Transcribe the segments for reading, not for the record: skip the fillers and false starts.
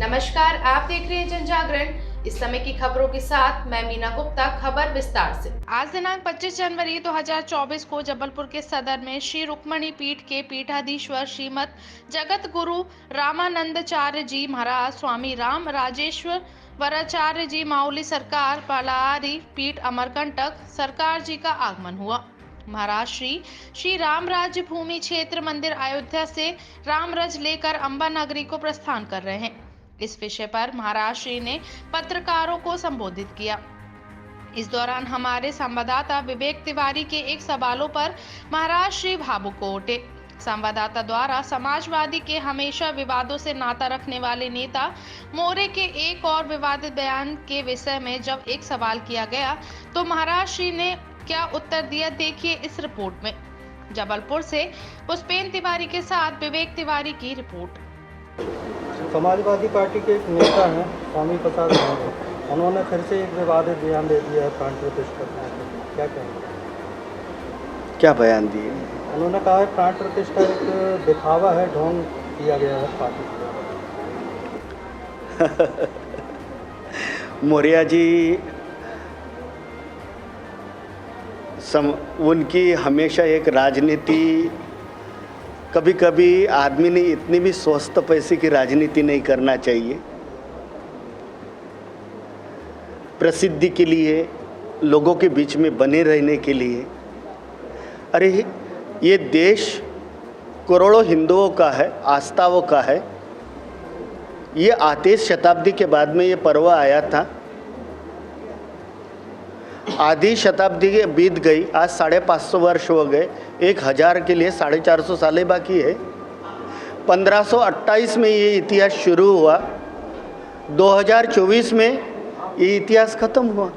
नमस्कार, आप देख रहे हैं जनजागरण। इस समय की खबरों के साथ मैं मीना गुप्ता। खबर विस्तार से। आज दिनांक 25 जनवरी 2024 को जबलपुर के सदर में श्री रुक्मणी पीठ के पीठाधीश्वर श्रीमद जगत गुरु रामानंदाचार्य जी महाराज, स्वामी राम राजेश्वर वराचार्य जी माउली सरकार पलारी पीठ अमरकंटक सरकार जी का आगमन हुआ। महाराज श्री राम राज्य भूमि क्षेत्र मंदिर अयोध्या से रामरज लेकर अंबा नगरी को प्रस्थान कर रहे हैं। इस विषय पर महाराज श्री ने पत्रकारों को संबोधित किया। इस दौरान हमारे संवाददाता विवेक तिवारी के एक सवालों पर महाराज श्री भावुक हो उठे। संवाददाता द्वारा समाजवादी के हमेशा विवादों से नाता रखने वाले नेता मौर्य के एक और विवादित बयान के विषय में जब एक सवाल किया गया तो महाराज श्री ने क्या उत्तर दिया, देखिए इस रिपोर्ट में। जबलपुर से पुष्पेन तिवारी के साथ विवेक तिवारी की रिपोर्ट। समाजवादी पार्टी के एक नेता हैं स्वामी प्रसाद मौर्य, उन्होंने फिर से एक विवादित बयान दे दिया है प्राण प्रतिष्ठा को। क्या कहेंगे? क्या बयान दिए? उन्होंने कहा है प्राण प्रतिष्ठा एक दिखावा है, ढोंग किया गया है पार्टी को। मौर्य जी उनकी हमेशा एक राजनीति, कभी कभी आदमी ने इतनी भी स्वस्थ पैसे की राजनीति नहीं करना चाहिए। प्रसिद्धि के लिए, लोगों के बीच में बने रहने के लिए। अरे ये देश करोड़ों हिंदुओं का है, आस्थाओं का है। ये आते शताब्दी के बाद में ये पर्व आया था। आधी शताब्दी के बीत गई, आज 550 वर्ष हो गए। 1000 के लिए 450 साल बाकी है। 1528 में ये इतिहास शुरू हुआ, 2024 में ये इतिहास खत्म हुआ।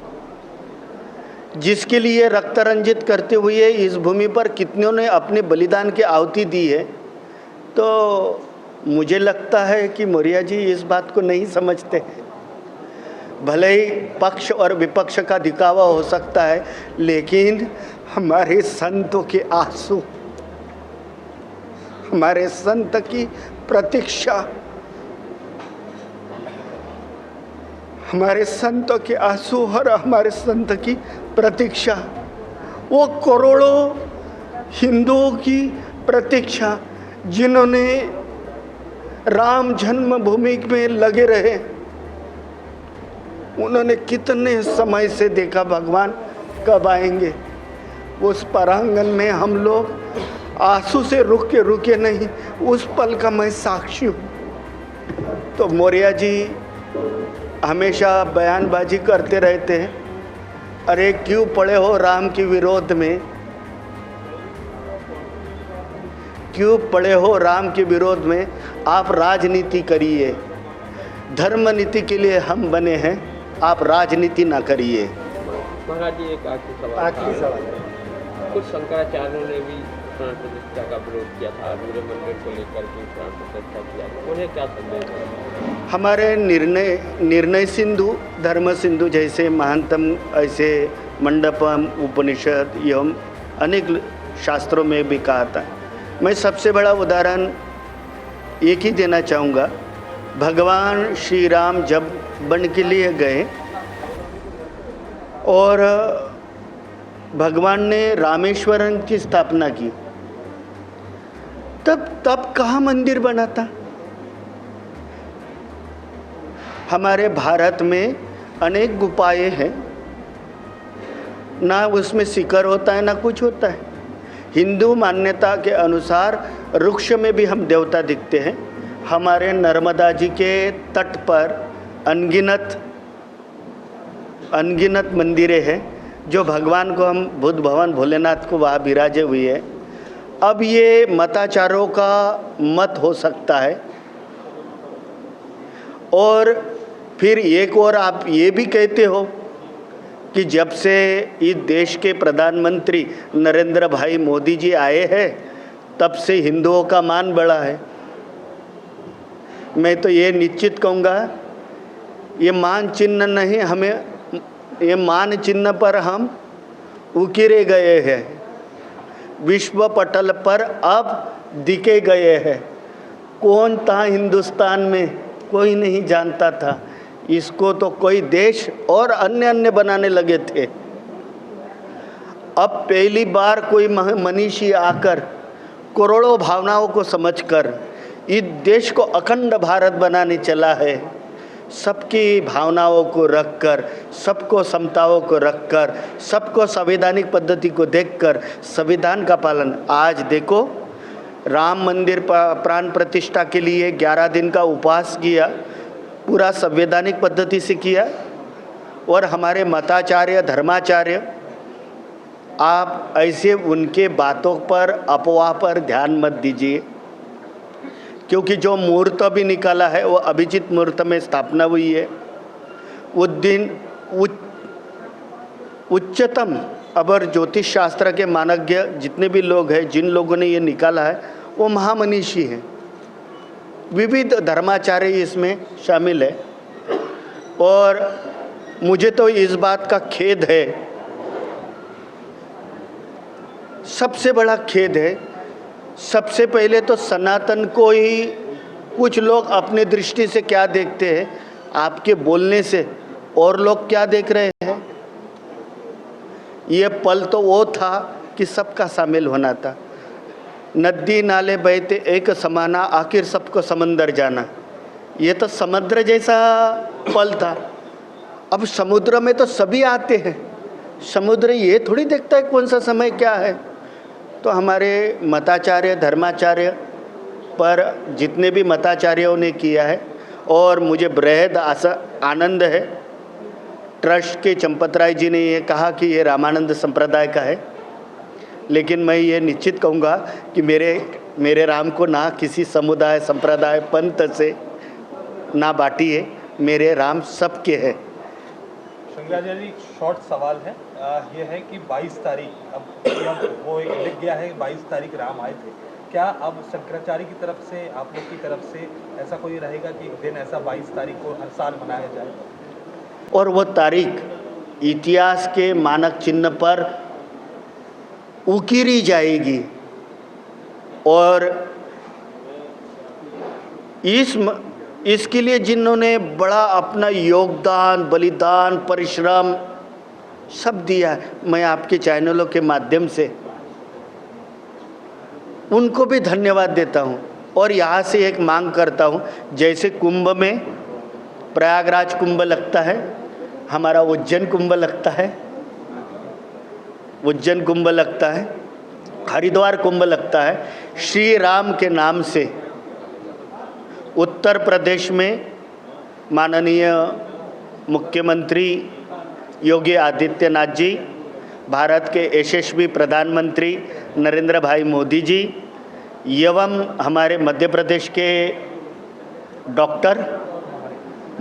जिसके लिए रक्त रंजित करते हुए इस भूमि पर कितनों ने अपने बलिदान की आहुति दी है। तो मुझे लगता है कि मौर्य जी इस बात को नहीं समझते। भले ही पक्ष और विपक्ष का दिखावा हो सकता है, लेकिन हमारे संतों के आंसू, हमारे संत की प्रतीक्षा, हमारे संतों के आंसू और हमारे संत की प्रतीक्षा, वो करोड़ों हिंदुओं की प्रतीक्षा जिन्होंने राम जन्मभूमि में लगे रहे। उन्होंने कितने समय से देखा भगवान कब आएंगे। उस प्रांगण में हम लोग आंसू से रुके नहीं, उस पल का मैं साक्षी हूँ। तो मौर्य जी हमेशा बयानबाजी करते रहते हैं। अरे क्यों पड़े हो राम के विरोध में, क्यों पड़े हो राम के विरोध में? आप राजनीति करिए, धर्म नीति के लिए हम बने हैं, आप राजनीति ना करिए। महाराज जी एक आखिरी सवाल। कुछ शंकराचार्यों ने भी प्राण प्रतिष्ठा का विरोध किया था, पूरे मंदिर को लेकर के प्राण प्रतिष्ठा किया, उन्हें क्या संदेश है? हमारे निर्णय सिंधु, धर्म सिंधु जैसे महानतम ऐसे मंडपम उपनिषद एवं अनेक शास्त्रों में भी कहा था। मैं सबसे बड़ा उदाहरण एक ही देना चाहूँगा। भगवान श्री राम जब वन के लिए गए और भगवान ने रामेश्वरम की स्थापना की, तब कहाँ मंदिर बना था? हमारे भारत में अनेक गुफाएं हैं, ना उसमें शिखर होता है ना कुछ होता है। हिंदू मान्यता के अनुसार वृक्ष में भी हम देवता दिखते हैं। हमारे नर्मदा जी के तट पर अनगिनत मंदिरें हैं जो भगवान को हम बुद्ध भगवान भोलेनाथ को वहाँ विराजे हुए हैं। अब ये मताचारों का मत हो सकता है। और फिर एक और आप ये भी कहते हो कि जब से इस देश के प्रधानमंत्री नरेंद्र भाई मोदी जी आए हैं तब से हिंदुओं का मान बढ़ा है। मैं तो ये निश्चित कहूँगा, ये मान चिन्ह नहीं, हमें ये मान चिन्ह पर हम उकेरे गए हैं, विश्व पटल पर अब दिखे गए हैं। कौन था हिंदुस्तान में कोई नहीं जानता था। इसको तो कोई देश और अन्य अन्य बनाने लगे थे। अब पहली बार कोई मनीषी आकर करोड़ों भावनाओं को समझकर इस देश को अखंड भारत बनाने चला है। सबकी भावनाओं को रखकर, सबको समताओं को रखकर, सबको संवैधानिक पद्धति को देखकर संविधान का पालन। आज देखो, राम मंदिर प्राण प्रतिष्ठा के लिए 11 दिन का उपवास किया, पूरा संवैधानिक पद्धति से किया। और हमारे मताचार्य, धर्माचार्य, आप ऐसे उनके बातों पर, अफवाह पर ध्यान मत दीजिए, क्योंकि जो मुहूर्त भी निकाला है वो अभिजित मुहूर्त में स्थापना हुई है। उस दिन उच्चतम अबर ज्योतिष शास्त्र के मानज्ञ जितने भी लोग हैं, जिन लोगों ने ये निकाला है, वो महामनीषी हैं। विविध धर्माचार्य इसमें शामिल है। और मुझे तो इस बात का खेद है, सबसे बड़ा खेद है। सबसे पहले तो सनातन को ही कुछ लोग अपने दृष्टि से क्या देखते हैं, आपके बोलने से और लोग क्या देख रहे हैं। ये पल तो वो था कि सबका शामिल होना था। नदी नाले बहते एक समाना, आखिर सबको समंदर जाना। ये तो समुद्र जैसा पल था। अब समुद्र में तो सभी आते हैं, समुद्र ये थोड़ी देखता है कौन सा समय क्या है। तो हमारे मताचार्य, धर्माचार्य पर जितने भी मताचार्यों ने किया है, और मुझे बेहद आनंद है, ट्रस्ट के चंपत राय जी ने ये कहा कि ये रामानंद संप्रदाय का है। लेकिन मैं ये निश्चित कहूँगा कि मेरे राम को ना किसी समुदाय, संप्रदाय, पंथ से ना बांटिए। मेरे राम सबके हैं। शंकराचार्य जी, शॉर्ट सवाल है, ये है कि 22 तारीख, अब वो लिख गया है 22 तारीख राम आए थे। क्या अब शंकराचार्य की तरफ से, आप लोग की तरफ से ऐसा कोई रहेगा कि एक दिन ऐसा 22 तारीख को हर साल मनाया जाए? और वो तारीख इतिहास के मानक चिन्ह पर उकीरी जाएगी। और इसके लिए जिन्होंने बड़ा अपना योगदान, बलिदान, परिश्रम सब दिया है, मैं आपके चैनलों के माध्यम से उनको भी धन्यवाद देता हूँ। और यहाँ से एक मांग करता हूँ, जैसे कुंभ में प्रयागराज कुंभ लगता है, हमारा उज्जैन कुंभ लगता है, उज्जैन कुंभ लगता है, हरिद्वार कुंभ लगता है, श्री राम के नाम से उत्तर प्रदेश में माननीय मुख्यमंत्री योगी आदित्यनाथ जी, भारत के यशस्वी प्रधानमंत्री नरेंद्र भाई मोदी जी एवं हमारे मध्य प्रदेश के डॉक्टर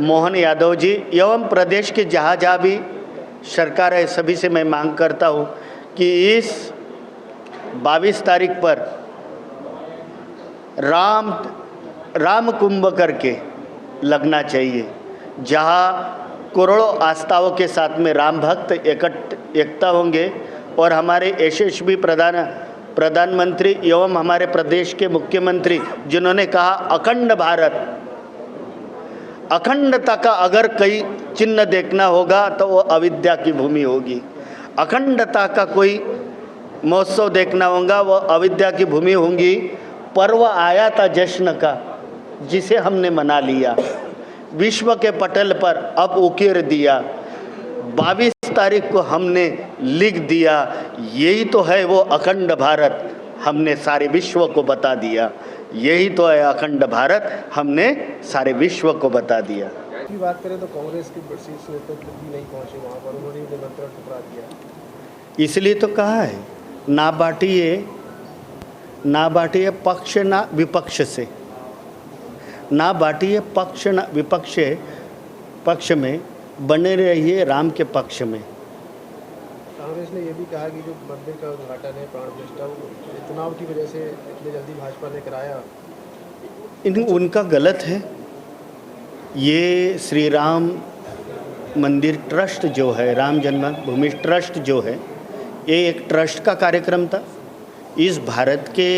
मोहन यादव जी एवं प्रदेश के जहाँ जहाँ भी सरकार है, सभी से मैं मांग करता हूँ कि इस 22 तारीख पर राम कुंभ करके लगना चाहिए, जहाँ करोड़ों आस्थाओं के साथ में राम भक्त एकता होंगे। और हमारे यशस्वी प्रधानमंत्री एवं हमारे प्रदेश के मुख्यमंत्री जिन्होंने कहा अखंड भारत, अखंडता का अगर कई चिन्ह देखना होगा तो वो अविद्या की भूमि होगी। अखंडता का कोई महोत्सव देखना होगा वो अविद्या की भूमि होगी। पर्व आया था जश्न का, जिसे हमने मना लिया, विश्व के पटल पर अब उकेर दिया। 22 तारीख को हमने लिख दिया, यही तो है वो अखंड भारत, हमने सारे विश्व को बता दिया। यही तो है अखंड भारत, हमने सारे विश्व को बता दिया। की बात करें तो कांग्रेस के शीर्ष नेतृत्व भी नहीं पहुंचे वहाँ पर, उन्होंने निमंत्रण ठुकरा दिया। इसलिए तो कहा है, ना बांटिए पक्ष ना विपक्ष से, ना बांटिए पक्ष ना विपक्ष पक्ष में, बने रहिए राम के पक्ष में। कांग्रेस ने यह भी कहा कि जो मंदिर का उद्घाटन है प्राण प्रतिष्ठा, वो चुनाव की वजह से इतनी जल्दी भाजपा ने कराया, उनका गलत है। ये श्री राम मंदिर ट्रस्ट जो है, राम जन्मभूमि ट्रस्ट जो है, ये एक ट्रस्ट का कार्यक्रम था। इस भारत के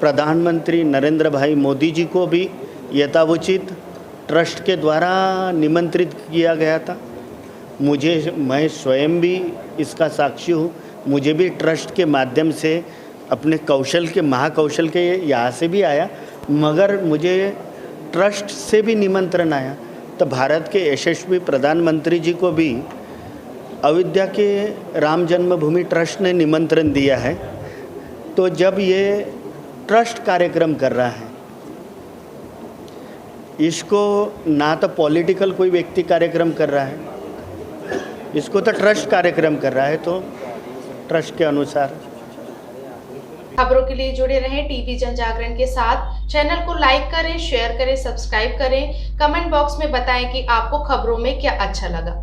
प्रधानमंत्री नरेंद्र भाई मोदी जी को भी यथावोचित ट्रस्ट के द्वारा निमंत्रित किया गया था। मैं स्वयं भी इसका साक्षी हूँ। मुझे भी ट्रस्ट के माध्यम से अपने कौशल के महाकौशल के यहाँ से भी आया, मगर मुझे ट्रस्ट से भी निमंत्रण आया। तो भारत के यशस्वी प्रधानमंत्री जी को भी अयोध्या के राम जन्मभूमि ट्रस्ट ने निमंत्रण दिया है। तो जब ये ट्रस्ट कार्यक्रम कर रहा है, इसको ना तो पॉलिटिकल कोई व्यक्ति कार्यक्रम कर रहा है, इसको तो ट्रस्ट कार्यक्रम कर रहा है, तो ट्रस्ट के अनुसार। खबरों के लिए जुड़े रहें टीवी जनजागरण के साथ। चैनल को लाइक करें, शेयर करें, सब्सक्राइब करें। कमेंट बॉक्स में बताएं कि आपको खबरों में क्या अच्छा लगा।